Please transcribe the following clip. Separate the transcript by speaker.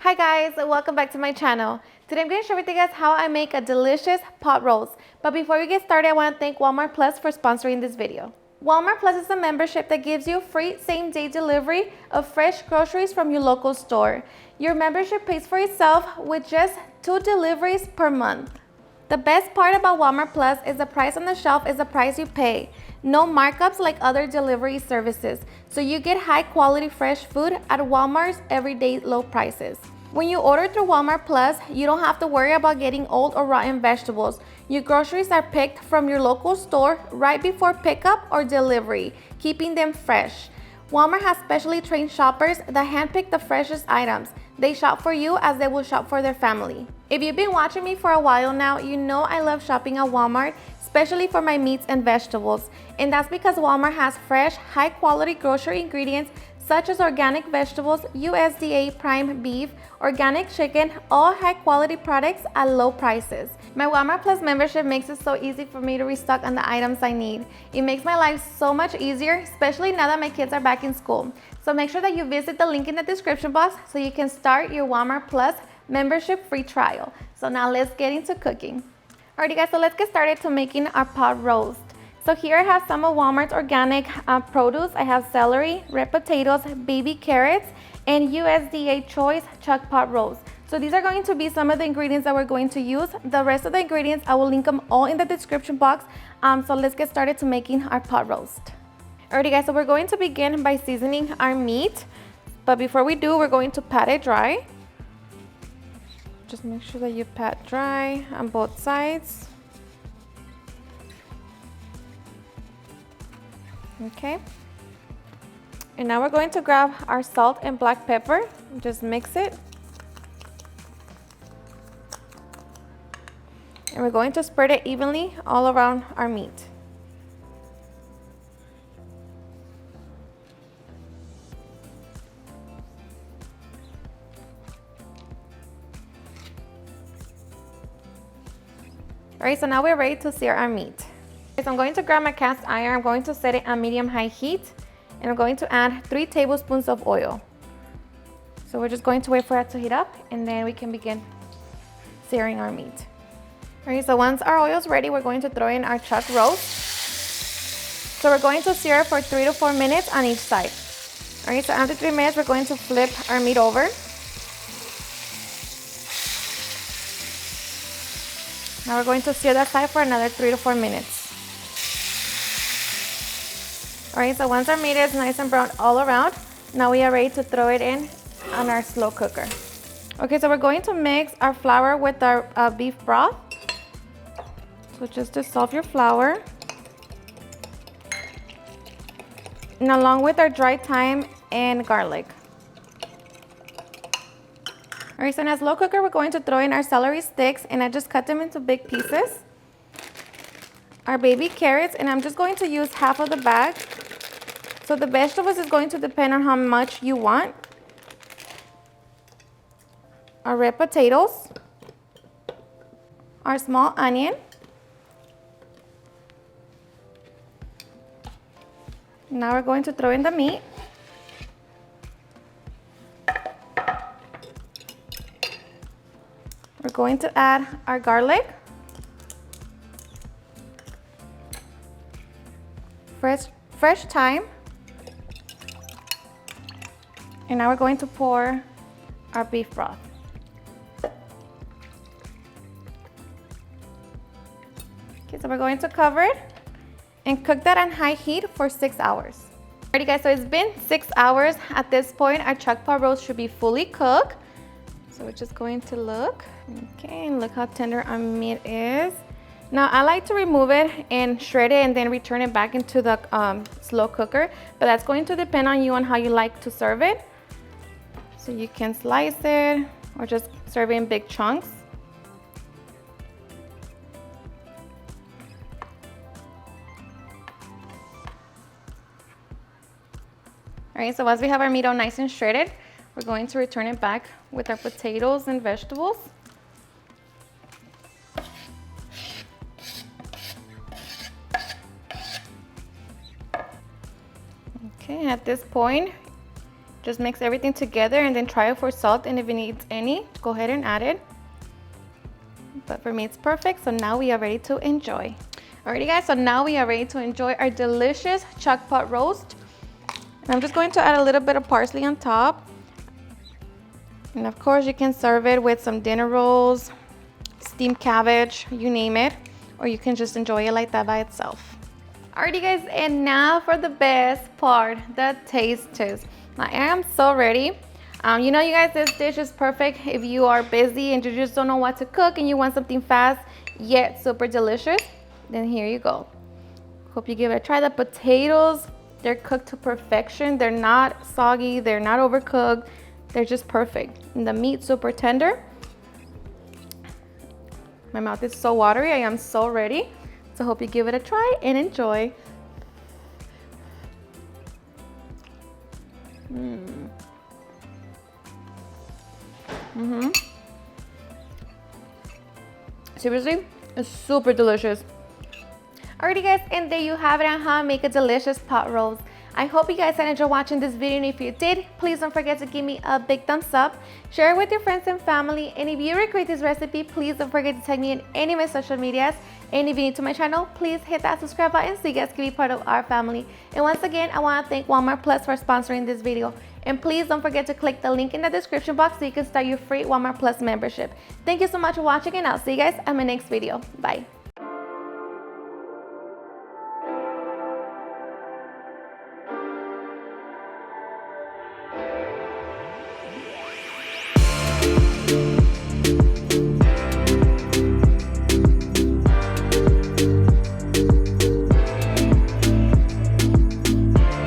Speaker 1: Hi guys, welcome back to my channel. Today I'm going to share with you guys how I make a delicious pot roast. But before we get started, I want to thank Walmart Plus for sponsoring this video. Walmart Plus is a membership that gives you free same-day delivery of fresh groceries from your local store. Your membership pays for itself with just 2 deliveries per month. The best part about Walmart Plus is the price on the shelf is the price you pay. No markups like other delivery services, so you get high quality fresh food at Walmart's everyday low prices. When you order through Walmart Plus, you don't have to worry about getting old or rotten vegetables. Your groceries are picked from your local store right before pickup or delivery, keeping them fresh. Walmart has specially trained shoppers that handpick the freshest items. They shop for you as they will shop for their family. If you've been watching me for a while now, you know I love shopping at Walmart, especially for my meats and vegetables. And that's because Walmart has fresh, high quality grocery ingredients such as organic vegetables, USDA prime beef, organic chicken, all high quality products at low prices. My Walmart Plus membership makes it so easy for me to restock on the items I need. It makes my life so much easier, especially now that my kids are back in school. So make sure that you visit the link in the description box so you can start your Walmart Plus membership free trial. So now let's get into cooking. Alrighty guys, so let's get started to making our pot roast. So here I have some of Walmart's organic produce. I have celery, red potatoes, baby carrots, and USDA choice chuck pot roast. So these are going to be some of the ingredients that we're going to use. The rest of the ingredients, I will link them all in the description box. So let's get started to making our pot roast. Alrighty guys, so we're going to begin by seasoning our meat. But before we do, we're going to pat it dry. Just make sure that you pat dry on both sides. Okay. And now we're going to grab our salt and black pepper. Just mix it. And we're going to spread it evenly all around our meat. All right, so now we're ready to sear our meat. So I'm going to grab my cast iron. I'm going to set it on medium-high heat, and I'm going to add 3 tablespoons of oil. So we're just going to wait for it to heat up, and then we can begin searing our meat. All right, so once our oil is ready, we're going to throw in our chuck roast. So we're going to sear it for 3 to 4 minutes on each side. All right, so after 3 minutes, we're going to flip our meat over. Now we're going to sear that side for another 3 to 4 minutes. All right, so once our meat is nice and brown all around, now we are ready to throw it in on our slow cooker. Okay, so we're going to mix our flour with our beef broth. So just dissolve your flour. And along with our dried thyme and garlic. All right, so in a slow cooker, we're going to throw in our celery sticks, and I just cut them into big pieces. Our baby carrots, and I'm just going to use half of the bag. So the vegetables is going to depend on how much you want. Our red potatoes. Our small onion. Now we're going to throw in the meat. We're going to add our garlic, fresh thyme, and now we're going to pour our beef broth. Okay, so we're going to cover it and cook that on high heat for 6 hours. Alrighty guys, so it's been 6 hours. At this point, our chuck pot roast should be fully cooked. So we're just going to look. Okay, and look how tender our meat is. Now I like to remove it and shred it and then return it back into the slow cooker, but that's going to depend on you on how you like to serve it. So you can slice it or just serve it in big chunks. All right, so once we have our meat all nice and shredded, we're going to return it back with our potatoes and vegetables. Okay, at this point, Just mix everything together and then try it for salt, and if it needs any, go ahead and add it. But for me, it's perfect, so now we are ready to enjoy. Alrighty guys, so now we are ready to enjoy our delicious chuck pot roast. And I'm just going to add a little bit of parsley on top. And of course, you can serve it with some dinner rolls, steamed cabbage, you name it, or you can just enjoy it like that by itself. Alrighty guys, and now for the best part, the taste test. I am so ready. You know, you guys, this dish is perfect if you are busy and you just don't know what to cook and you want something fast yet super delicious. Then here you go. Hope you give it a try. The potatoes, they're cooked to perfection. They're not soggy, they're not overcooked. They're just perfect. And the meat super tender. My mouth is so watery. I am so ready. So hope you give it a try and enjoy. Seriously, it's super delicious. Alrighty guys, and there you have it on how I make a delicious pot roast. I hope you guys enjoyed watching this video, and if you did, please don't forget to give me a big thumbs up, share it with your friends and family, and if you recreate this recipe, please don't forget to tag me in any of my social medias. And if you're new to my channel, please hit that subscribe button so you guys can be part of our family. And once again, I want to thank Walmart Plus for sponsoring this video. And please don't forget to click the link in the description box so you can start your free Walmart Plus membership. Thank you so much for watching, and I'll see you guys on my next video. Bye.